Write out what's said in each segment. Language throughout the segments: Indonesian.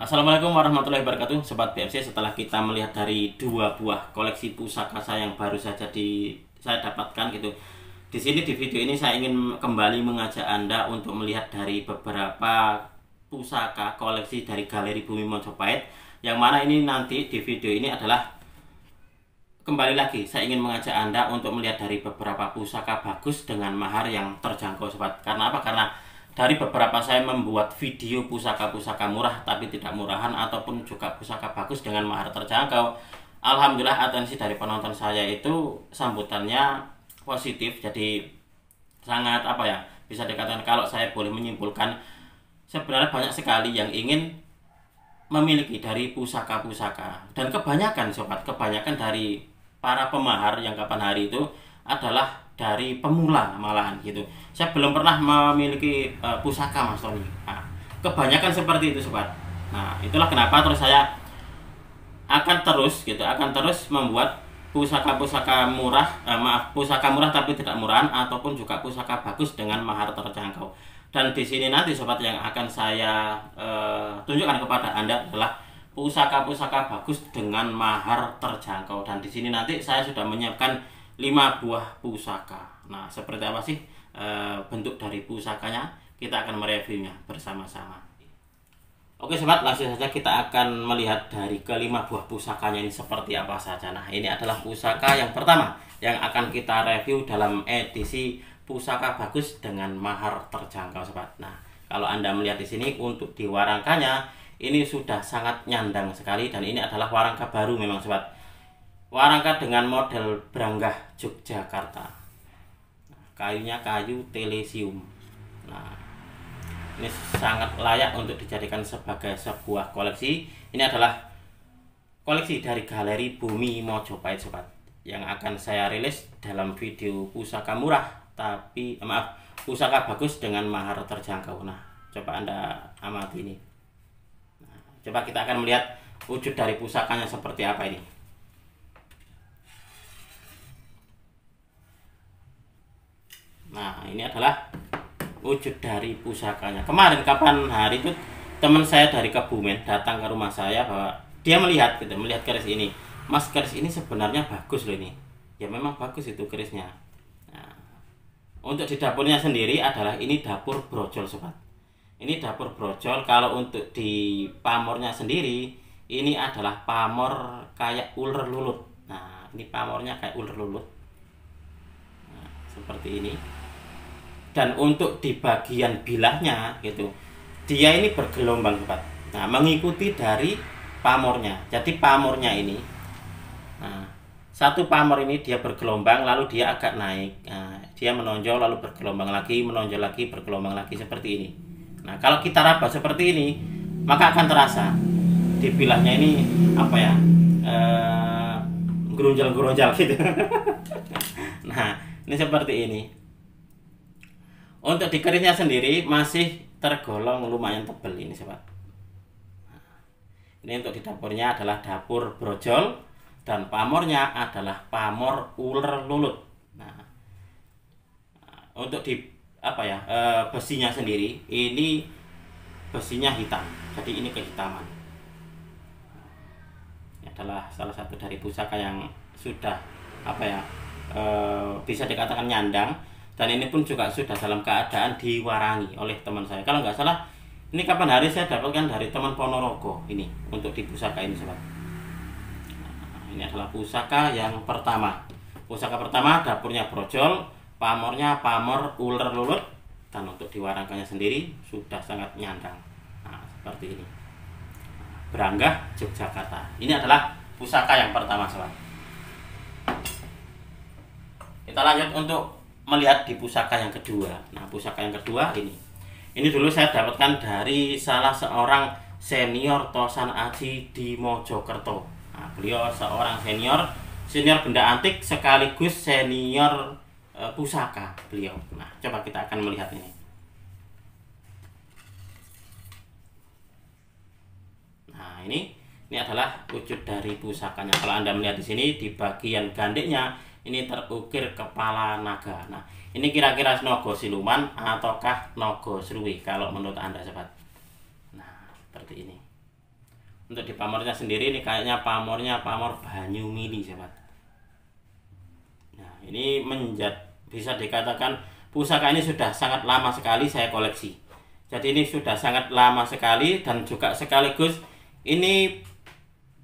Assalamualaikum warahmatullahi wabarakatuh, Sobat BFC. Setelah kita melihat dari dua buah koleksi pusaka saya yang baru saja saya dapatkan gitu. Di sini di video ini saya ingin kembali mengajak Anda untuk melihat dari beberapa pusaka koleksi dari Galeri Bumi Mojopahit. Yang mana ini nanti di video ini adalah kembali lagi saya ingin mengajak Anda untuk melihat dari beberapa pusaka bagus dengan mahar yang terjangkau, Sobat. Karena apa? Karena dari beberapa saya membuat video pusaka-pusaka murah tapi tidak murahan, ataupun juga pusaka bagus dengan mahar terjangkau. Alhamdulillah atensi dari penonton saya itu sambutannya positif. Jadi sangat bisa dikatakan, kalau saya boleh menyimpulkan, sebenarnya banyak sekali yang ingin memiliki dari pusaka-pusaka. Dan kebanyakan sobat, kebanyakan dari para pemahar yang kapan hari itu adalah dari pemula malahan gitu. Saya belum pernah memiliki pusaka Mas Tony. Nah, kebanyakan seperti itu sobat. Nah, itulah kenapa terus saya akan terus membuat pusaka-pusaka murah, pusaka murah tapi tidak murahan, ataupun juga pusaka bagus dengan mahar terjangkau. Dan di sini nanti sobat, yang akan saya tunjukkan kepada Anda adalah pusaka-pusaka bagus dengan mahar terjangkau. Dan di sini nanti saya sudah menyiapkan 5 buah pusaka. Nah, seperti apa sih bentuk dari pusakanya? Kita akan mereviewnya bersama-sama. Oke sobat, langsung saja kita akan melihat dari kelima buah pusakanya ini seperti apa saja. Nah, ini adalah pusaka yang pertama yang akan kita review dalam edisi pusaka bagus dengan mahar terjangkau sobat. Nah, kalau Anda melihat di sini untuk di warangkanya ini sudah sangat nyandang sekali, dan ini adalah warangka baru memang sobat. Warangka dengan model Branggah Yogyakarta. Nah, kayunya kayu telesium. Nah, ini sangat layak untuk dijadikan sebagai sebuah koleksi. Ini adalah koleksi dari Galeri Bumi Mojopahit sobat, yang akan saya rilis dalam video pusaka murah pusaka bagus dengan mahar terjangkau. Nah, coba Anda amati ini. Nah, coba kita akan melihat wujud dari pusakanya seperti apa ini. Nah, ini adalah wujud dari pusakanya. Kemarin kapan hari itu teman saya dari Kebumen datang ke rumah saya, bahwa dia melihat keris ini. Mas, keris ini sebenarnya bagus loh ini. Ya memang bagus itu kerisnya. Nah, untuk di dapurnya sendiri adalah ini dapur brojol sobat. Ini dapur brojol. Kalau untuk di pamornya sendiri, ini adalah pamor kayak ular lulut. Nah, ini pamornya kayak ular lulut. Nah, seperti ini. Dan untuk di bagian bilahnya gitu, dia ini bergelombang sobat. Nah, mengikuti dari pamornya. Jadi pamornya ini, nah, satu pamor ini dia bergelombang, lalu dia agak naik. Nah, dia menonjol lalu bergelombang lagi, menonjol lagi, bergelombang lagi, seperti ini. Nah, kalau kita raba seperti ini, maka akan terasa di bilahnya ini gerunjal-gerunjal gitu. Nah, ini seperti ini. Untuk di kerisnya sendiri masih tergolong lumayan tebal ini sobat. Nah, ini untuk di dapurnya adalah dapur brojol, dan pamornya adalah pamor ular lulut. Nah, untuk di besinya sendiri ini besinya hitam, jadi ini kehitaman. Ini adalah salah satu dari pusaka yang sudah bisa dikatakan nyandang. Dan ini pun juga sudah dalam keadaan diwarangi oleh teman saya. Kalau nggak salah, ini kapan hari saya dapatkan dari teman Ponorogo ini untuk di pusaka ini sobat. Nah, ini adalah pusaka yang pertama. Pusaka pertama dapurnya brojol, pamornya pamor ular lulut, dan untuk di warangkanya sendiri sudah sangat nyandang. Nah, seperti ini. Branggah Yogyakarta. Ini adalah pusaka yang pertama sobat. Kita lanjut untuk melihat di pusaka yang kedua. Nah, pusaka yang kedua ini dulu saya dapatkan dari salah seorang senior Tosan Aji di Mojokerto. Nah, beliau seorang senior benda antik sekaligus senior pusaka beliau. Nah, coba kita akan melihat ini. Nah, ini adalah wujud dari pusakanya. Kalau Anda melihat di sini di bagian gandiknya ini terukir kepala naga. Nah, ini kira-kira nogo siluman ataukah nogo sruwi kalau menurut Anda sobat. Nah, seperti ini. Untuk di pamornya sendiri ini kayaknya pamor Banyu Mili sobat. Nah ini bisa dikatakan pusaka ini sudah sangat lama sekali saya koleksi. Jadi ini sudah sangat lama sekali dan juga sekaligus ini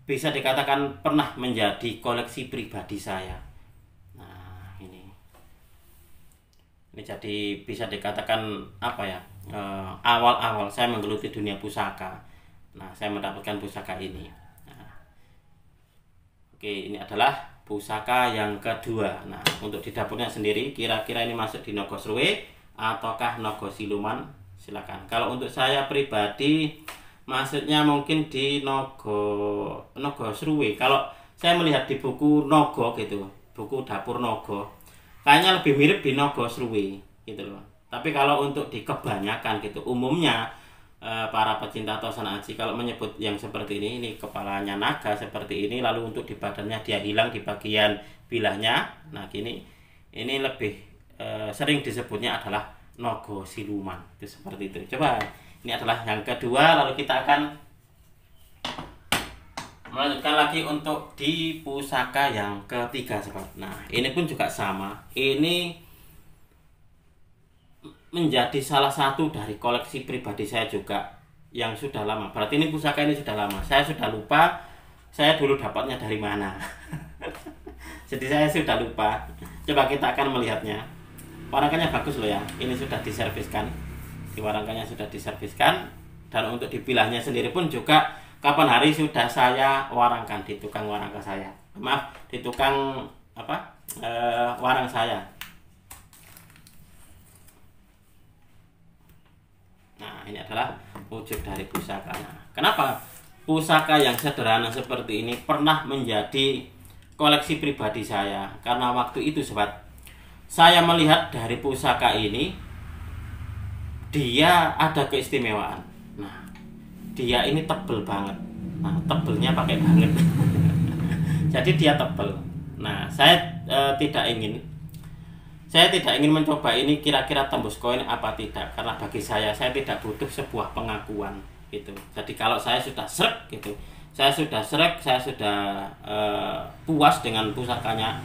bisa dikatakan pernah menjadi koleksi pribadi saya. Nah ini jadi bisa dikatakan apa ya, awal-awal saya menggeluti dunia pusaka. Nah saya mendapatkan pusaka ini. Nah, oke, ini adalah pusaka yang kedua. Nah untuk di dapurnya sendiri kira-kira ini masuk di Nogosruwe ataukah Nogosiluman, silakan. Kalau untuk saya pribadi maksudnya mungkin di Nogosruwe. Kalau saya melihat di buku Nogo gitu, buku dapur Nogo, kayaknya lebih mirip di Nogosruwe gitu loh. Tapi kalau untuk di kebanyakan gitu, umumnya para pecinta tosan aji kalau menyebut yang seperti ini kepalanya naga seperti ini, lalu untuk di badannya dia hilang di bagian bilahnya. Nah gini, ini lebih sering disebutnya adalah Nogosiluman, itu seperti itu. Coba, ini adalah yang kedua, lalu kita akan melanjutkan lagi untuk di pusaka yang ketiga sobat. Nah ini pun juga sama, ini menjadi salah satu dari koleksi pribadi saya juga yang sudah lama. Berarti ini pusaka ini sudah lama. Saya sudah lupa saya dulu dapatnya dari mana. Jadi saya sudah lupa. Coba kita akan melihatnya. Warangkanya bagus loh ya. Ini sudah diserviskan. Di warangkanya sudah diserviskan. Dan untuk dipilahnya sendiri pun juga kapan hari sudah saya warangkan di tukang warangka saya. Maaf, di tukang warang saya. Nah ini adalah wujud dari pusakanya. Kenapa pusaka yang sederhana seperti ini pernah menjadi koleksi pribadi saya? Karena waktu itu sobat, saya melihat dari pusaka ini dia ada keistimewaan. Nah dia ini tebel banget. Nah tebelnya pakai banget. Jadi dia tebel. Nah saya tidak ingin mencoba ini kira-kira tembus koin apa tidak, karena bagi saya tidak butuh sebuah pengakuan gitu. Jadi kalau saya sudah srek gitu, saya sudah puas dengan pusakanya,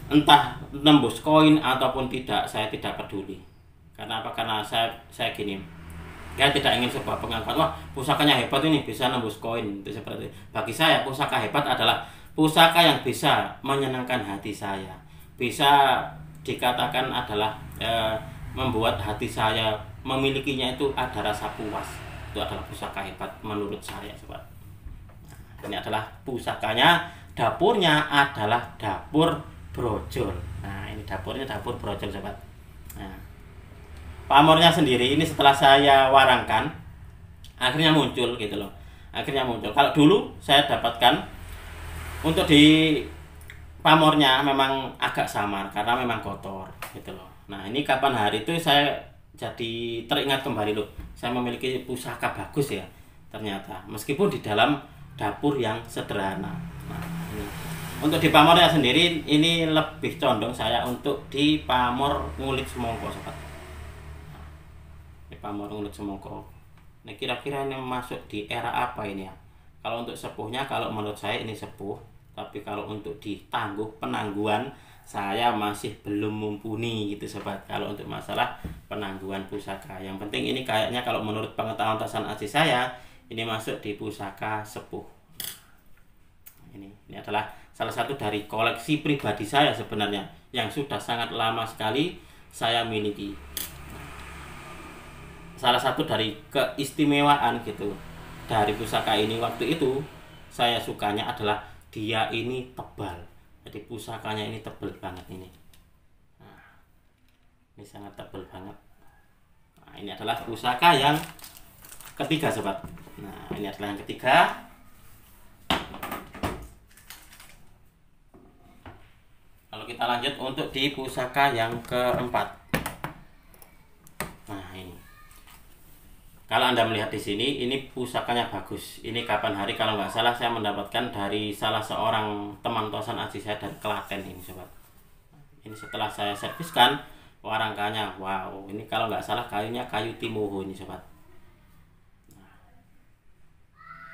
entah tembus koin ataupun tidak, saya tidak peduli. Karena apa? Karena saya gini, saya tidak ingin sebuah pengakuan, wah pusakanya hebat ini bisa nembus koin, itu seperti itu. Bagi saya pusaka hebat adalah pusaka yang bisa menyenangkan hati saya, bisa dikatakan adalah membuat hati saya memilikinya itu ada rasa puas. Itu adalah pusaka hebat menurut saya sobat. Nah, ini adalah pusakanya. Dapurnya adalah dapur brojol. Nah ini dapurnya dapur brojol sobat. Nah, pamornya sendiri ini setelah saya warangkan akhirnya muncul gitu loh. Akhirnya muncul. Kalau dulu saya dapatkan untuk di pamornya memang agak samar karena memang kotor gitu loh. Nah ini kapan hari itu saya jadi teringat kembali loh, saya memiliki pusaka bagus ya ternyata, meskipun di dalam dapur yang sederhana. Nah ini untuk di pamornya sendiri ini lebih condong saya untuk di pamor ngulik semongko sobat. Nah, di pamor ngulik semongko. Nah kira-kira ini masuk di era apa ini ya? Kalau untuk sepuhnya, kalau menurut saya ini sepuh. Tapi kalau untuk ditangguh penangguhan, saya masih belum mumpuni gitu sobat. Kalau untuk masalah penangguhan pusaka, yang penting ini kayaknya kalau menurut pengetahuan tosan aji saya, ini masuk di pusaka sepuh. Ini adalah salah satu dari koleksi pribadi saya sebenarnya, yang sudah sangat lama sekali saya miliki. Salah satu dari keistimewaan gitu dari pusaka ini waktu itu, saya sukanya adalah dia ini tebal. Jadi pusakanya ini tebal banget ini. Nah, ini sangat tebal banget. Nah, ini adalah pusaka yang ketiga sobat. Nah ini adalah yang ketiga. Lalu kita lanjut untuk di pusaka yang keempat. Nah ini, kalau Anda melihat di sini, ini pusakanya bagus. Ini kapan hari kalau nggak salah saya mendapatkan dari salah seorang teman tosan aji saya dari Klaten ini sobat. Ini setelah saya serviskan warangkanya, wow, ini kalau nggak salah kayunya kayu Timoho ini sobat.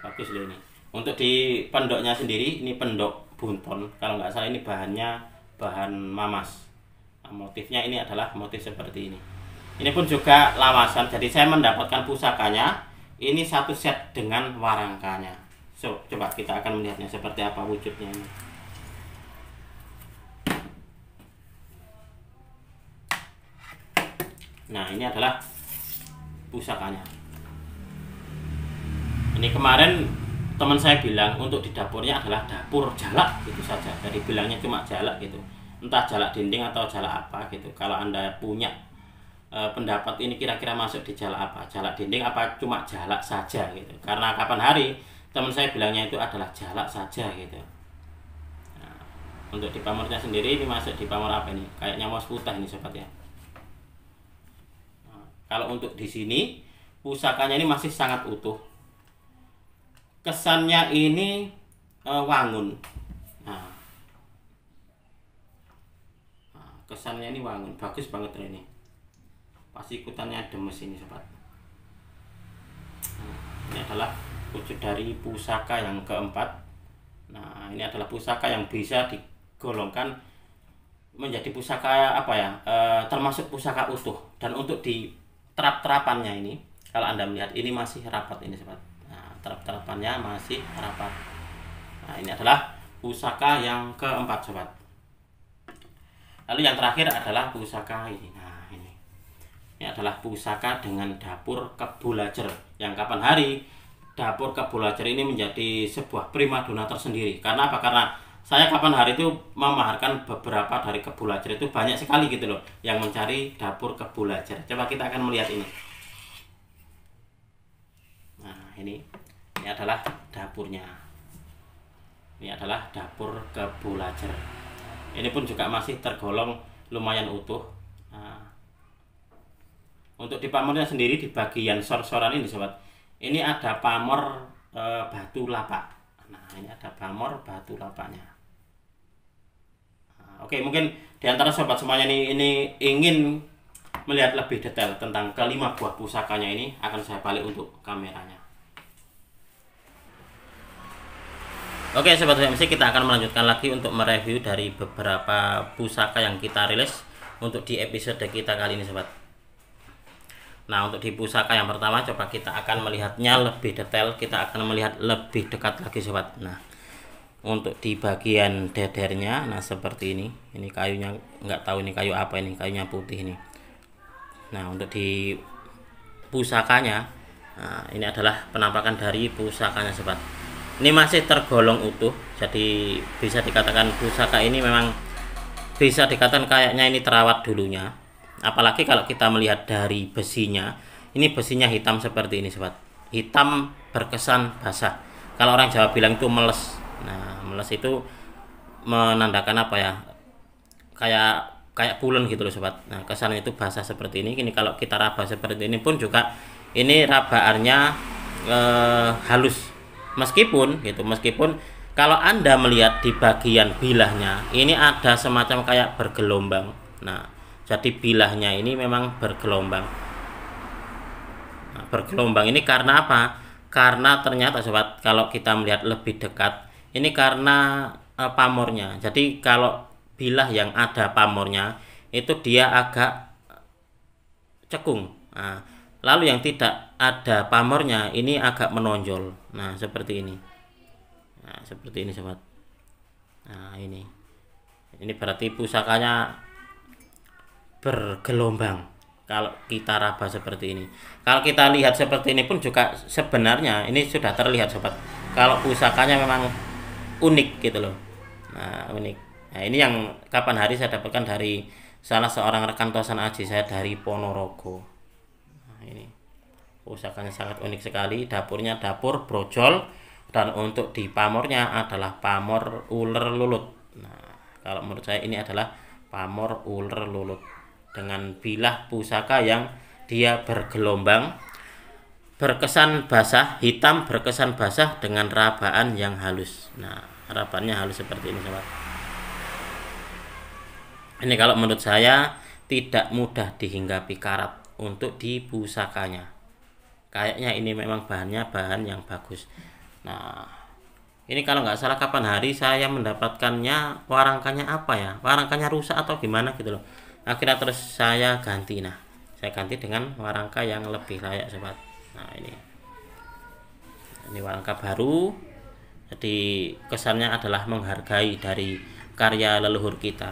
Nah, bagus loh ini. Untuk di pendoknya sendiri ini pendok bunton, kalau nggak salah ini bahannya bahan mamas. Nah, motifnya ini adalah motif seperti ini. Ini pun juga lawasan, jadi saya mendapatkan pusakanya ini satu set dengan warangkanya. So, coba kita akan melihatnya seperti apa wujudnya ini. Nah, ini adalah pusakanya. Ini kemarin teman saya bilang untuk di dapurnya adalah dapur jalak gitu saja. Jadi bilangnya cuma jalak gitu. Entah jalak dinding atau jalak apa gitu. Kalau Anda punya pendapat ini kira-kira masuk di jalak apa? Jalak dinding apa cuma jalak saja gitu. Karena kapan hari teman saya bilangnya itu adalah jalak saja gitu. Nah, untuk di pamornya sendiri ini masuk di pamor apa ini? Kayaknya mos putih ini sobat ya. Kalau untuk di sini pusakanya ini masih sangat utuh. Kesannya ini wangun. Nah, kesannya ini wangun, bagus banget ini. Pasti ikutannya demes ini sobat. Nah, ini adalah wujud dari pusaka yang keempat. Nah, ini adalah pusaka yang bisa digolongkan menjadi pusaka apa ya? Termasuk pusaka utuh. Dan untuk di terap-terapannya ini, kalau Anda melihat ini masih rapat ini sobat. Nah, terap-terapannya masih rapat. Nah, ini adalah pusaka yang keempat sobat. Lalu yang terakhir adalah pusaka ini. Nah, ini adalah pusaka dengan dapur kebulajer. Yang kapan hari dapur kebulajer ini menjadi sebuah primadona tersendiri. Karena apa? Karena saya kapan hari itu memaharkan beberapa dari kebulajer itu banyak sekali gitu loh yang mencari dapur kebulajer. Coba kita akan melihat ini. Nah, ini adalah dapurnya. Ini adalah dapur kebulajer. Ini pun juga masih tergolong lumayan utuh. Nah, untuk di pamornya sendiri di bagian sor-soran ini sobat, ini ada pamor batu lapak. Nah, ini ada pamor batu lapaknya. Nah, oke, mungkin diantara sobat semuanya ini ingin melihat lebih detail tentang kelima buah pusakanya ini, akan saya balik untuk kameranya. Oke sobat MC, kita akan melanjutkan lagi untuk mereview dari beberapa pusaka yang kita rilis untuk di episode kita kali ini sobat. Nah, untuk di pusaka yang pertama coba kita akan melihatnya lebih detail, kita akan melihat lebih dekat lagi sobat. Nah, untuk di bagian dedernya, nah seperti ini kayunya, nggak tahu ini kayu apa, ini kayunya putih ini. Nah, untuk di pusakanya, nah ini adalah penampakan dari pusakanya sobat. Ini masih tergolong utuh, jadi bisa dikatakan pusaka ini memang bisa dikatakan kayaknya ini terawat dulunya. Apalagi kalau kita melihat dari besinya, ini besinya hitam seperti ini sobat, hitam berkesan basah. Kalau orang Jawa bilang itu meles. Nah, meles itu menandakan apa ya, kayak pulen gitu loh sobat. Nah, kesannya itu basah seperti ini. Ini kalau kita raba seperti ini pun juga ini rabaannya halus. Meskipun kalau Anda melihat di bagian bilahnya ini ada semacam kayak bergelombang. Nah, jadi bilahnya ini memang bergelombang. Nah, bergelombang ini karena apa? Karena ternyata sobat, kalau kita melihat lebih dekat, ini karena pamornya. Jadi kalau bilah yang ada pamornya itu dia agak cekung. Nah, lalu yang tidak ada pamornya ini agak menonjol. Nah, seperti ini. Nah, seperti ini sobat. Nah, ini berarti pusakanya bergelombang kalau kita raba seperti ini. Kalau kita lihat seperti ini pun juga sebenarnya ini sudah terlihat sobat, kalau pusakanya memang unik gitu loh. Nah, unik. Nah, ini yang kapan hari saya dapatkan dari salah seorang rekan tosan aji saya dari Ponorogo. Nah, ini pusakanya sangat unik sekali. Dapurnya dapur brojol, dan untuk di pamornya adalah pamor uler lulut. Nah, kalau menurut saya ini adalah pamor uler lulut dengan bilah pusaka yang dia bergelombang, berkesan basah, hitam berkesan basah dengan rabaan yang halus. Nah, rabaannya halus seperti ini sobat. Ini kalau menurut saya tidak mudah dihinggapi karat untuk di pusakanya. Kayaknya ini memang bahannya bahan yang bagus. Nah, ini kalau nggak salah kapan hari saya mendapatkannya warangkanya apa ya? Warangkanya rusak atau gimana gitu loh. Akhirnya terus saya ganti. Nah, saya ganti dengan warangka yang lebih layak sobat. Nah, ini warangka baru. Jadi kesannya adalah menghargai dari karya leluhur kita,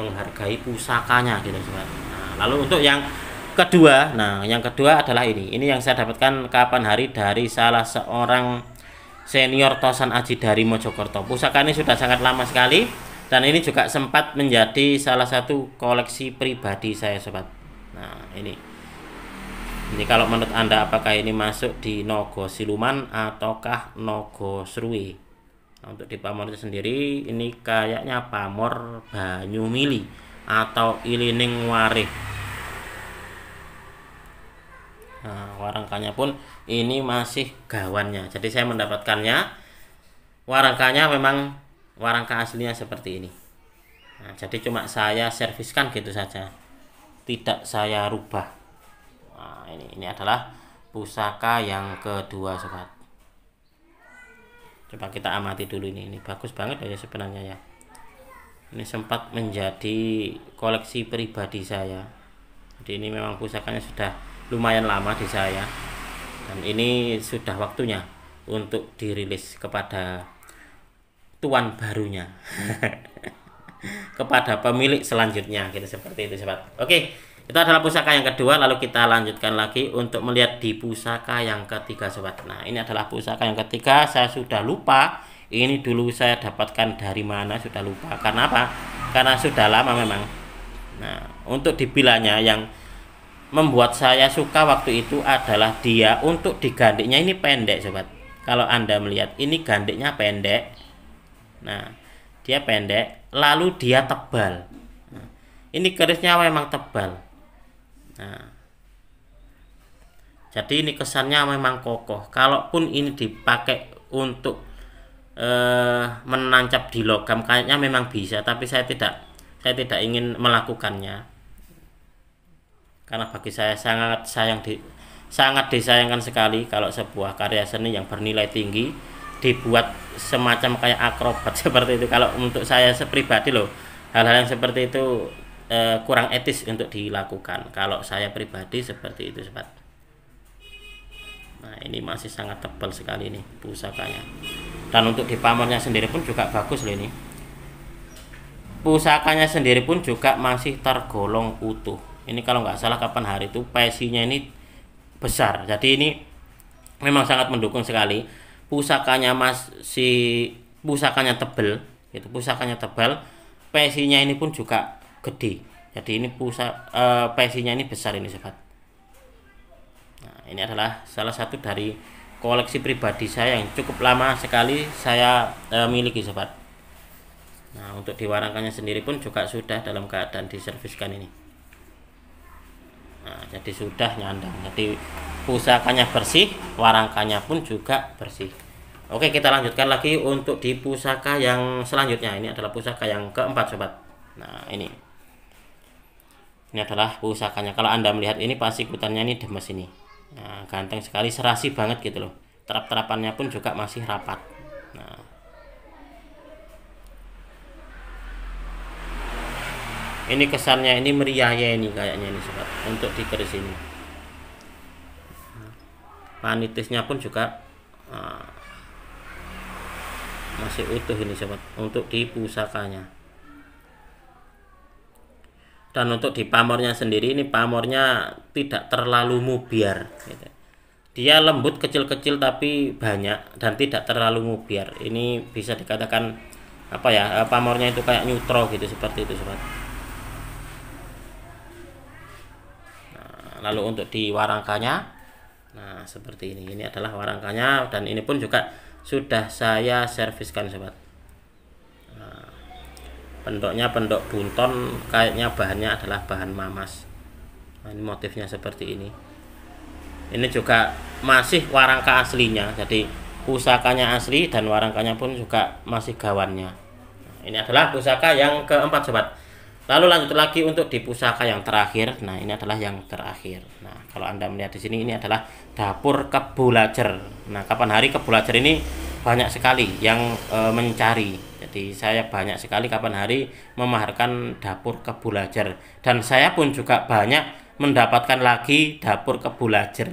menghargai pusakanya gitu sobat. Nah, lalu untuk yang kedua, yang kedua adalah ini yang saya dapatkan kapan hari dari salah seorang senior Tosan Aji dari Mojokerto. Pusaka ini sudah sangat lama sekali dan ini juga sempat menjadi salah satu koleksi pribadi saya sobat. Nah, ini kalau menurut Anda apakah ini masuk di Nogo Siluman ataukah Nogo Sruwi? Nah, untuk di pamornya sendiri ini kayaknya pamor Banyumili atau Ilining Warih. Nah, warangkanya pun ini masih gawannya. Jadi saya mendapatkannya warangkanya memang warangka aslinya seperti ini. Nah, jadi cuma saya serviskan gitu saja, tidak saya rubah. Nah, ini adalah pusaka yang kedua sobat. Coba kita amati dulu ini bagus banget ya sebenarnya ya. Ini sempat menjadi koleksi pribadi saya. Jadi ini memang pusakanya sudah lumayan lama di saya dan ini sudah waktunya untuk dirilis kepada tuan barunya kepada pemilik selanjutnya gitu, seperti itu sobat. Oke, itu adalah pusaka yang kedua. Lalu kita lanjutkan lagi untuk melihat di pusaka yang ketiga sobat. Nah, ini adalah pusaka yang ketiga. Saya sudah lupa ini dulu saya dapatkan dari mana, sudah lupa. Karena apa? Karena sudah lama memang. Nah, untuk dibilangnya yang membuat saya suka waktu itu adalah dia untuk digandiknya ini pendek sobat. Kalau Anda melihat ini gandiknya pendek. Nah, dia pendek lalu dia tebal. Nah, ini kerisnya memang tebal. Nah, jadi ini kesannya memang kokoh. Kalaupun ini dipakai untuk menancap di logam kayaknya memang bisa, tapi saya tidak ingin melakukannya. Karena bagi saya sangat disayangkan sekali kalau sebuah karya seni yang bernilai tinggi dibuat semacam kayak akrobat seperti itu. Kalau untuk saya pribadi loh, hal-hal yang seperti itu kurang etis untuk dilakukan. Kalau saya pribadi seperti itu sobat. Nah, ini masih sangat tebal sekali nih pusakanya. Dan untuk di pamornya sendiri pun juga bagus loh ini. Pusakanya sendiri pun juga masih tergolong utuh. Ini kalau nggak salah kapan hari itu pesinya ini besar. Jadi ini memang sangat mendukung sekali. Pusakanya pusakanya tebal, itu pusakanya tebal. Pesinya ini pun juga gede. Jadi ini pesinya ini besar ini sobat. Nah, ini adalah salah satu dari koleksi pribadi saya yang cukup lama sekali saya miliki sobat. Nah, untuk di warangkanya sendiri pun juga sudah dalam keadaan diserviskan ini. Nah, jadi sudah nyandang. Jadi pusakanya bersih, warangkanya pun juga bersih. Oke, kita lanjutkan lagi untuk di pusaka yang selanjutnya. Ini adalah pusaka yang keempat sobat. Nah, ini adalah pusakanya. Kalau Anda melihat ini pas ikutannya ini demes ini. Nah, ganteng sekali, serasi banget gitu loh. Terap-terapannya pun juga masih rapat. Nah, ini kesannya ini meriah ya ini kayaknya ini sobat untuk di keris ini. Panitisnya pun juga masih utuh ini sobat untuk di pusakanya. Dan untuk di pamornya sendiri ini pamornya tidak terlalu mubiar gitu. Dia lembut kecil-kecil tapi banyak dan tidak terlalu mubiar. Ini bisa dikatakan apa ya, pamornya itu kayak neutral gitu, seperti itu sobat. Lalu untuk di warangkanya, nah seperti ini adalah warangkanya dan ini pun juga sudah saya serviskan sobat. Nah, pendoknya pendok bunton, kayaknya bahannya adalah bahan mamas. Nah, ini motifnya seperti ini. Ini juga masih warangka aslinya, jadi pusakanya asli dan warangkanya pun juga masih gawannya. Nah, ini adalah pusaka yang keempat sobat. Lalu lanjut lagi untuk di pusaka yang terakhir. Nah, ini adalah yang terakhir. Nah, kalau Anda melihat di sini ini adalah dapur Kebulajer. Nah, kapan hari Kebulajer ini banyak sekali yang mencari. Jadi saya banyak sekali kapan hari memaharkan dapur kebulajar, dan saya pun juga banyak mendapatkan lagi dapur kebulajar.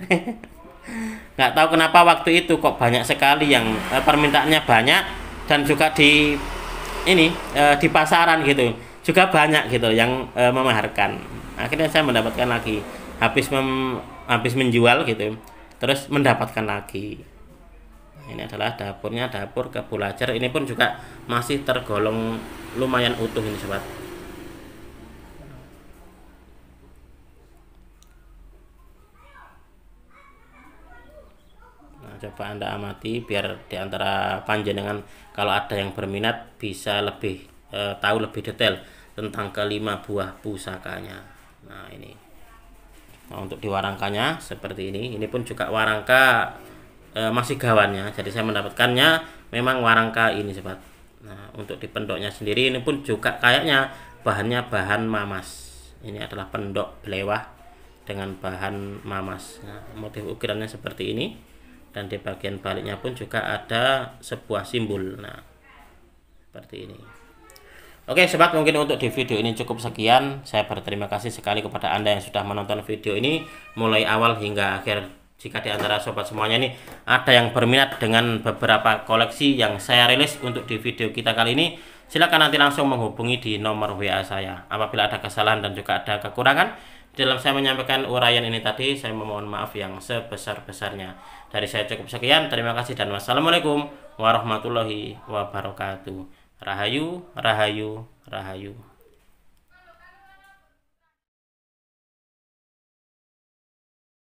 Nggak tahu kenapa waktu itu kok banyak sekali yang permintaannya banyak, dan juga di ini di pasaran gitu juga banyak gitu yang memaharkan. Akhirnya saya mendapatkan lagi, habis menjual gitu, terus mendapatkan lagi. Ini adalah dapurnya, dapur kebulajar. Ini pun juga masih tergolong lumayan utuh ini sobat. Nah, coba Anda amati biar diantara panjenengan kalau ada yang berminat bisa lebih tahu lebih detail tentang kelima buah pusakanya. Nah ini, nah, untuk diwarangkannya seperti ini pun juga warangka masih gawannya, jadi saya mendapatkannya memang warangka ini sobat. Nah untuk di pendoknya sendiri ini pun juga kayaknya bahannya bahan mamas. Ini adalah pendok belewah dengan bahan mamas. Nah, motif ukirannya seperti ini, dan di bagian baliknya pun juga ada sebuah simbol. Nah seperti ini. Oke sobat, mungkin untuk di video ini cukup sekian. Saya berterima kasih sekali kepada Anda yang sudah menonton video ini mulai awal hingga akhir. Jika di antara sobat semuanya ini ada yang berminat dengan beberapa koleksi yang saya rilis untuk di video kita kali ini, silakan nanti langsung menghubungi di nomor WA saya. Apabila ada kesalahan dan juga ada kekurangan dalam saya menyampaikan uraian ini tadi, saya memohon maaf yang sebesar-besarnya. Dari saya cukup sekian, terima kasih dan wassalamualaikum warahmatullahi wabarakatuh. Rahayu, rahayu, rahayu.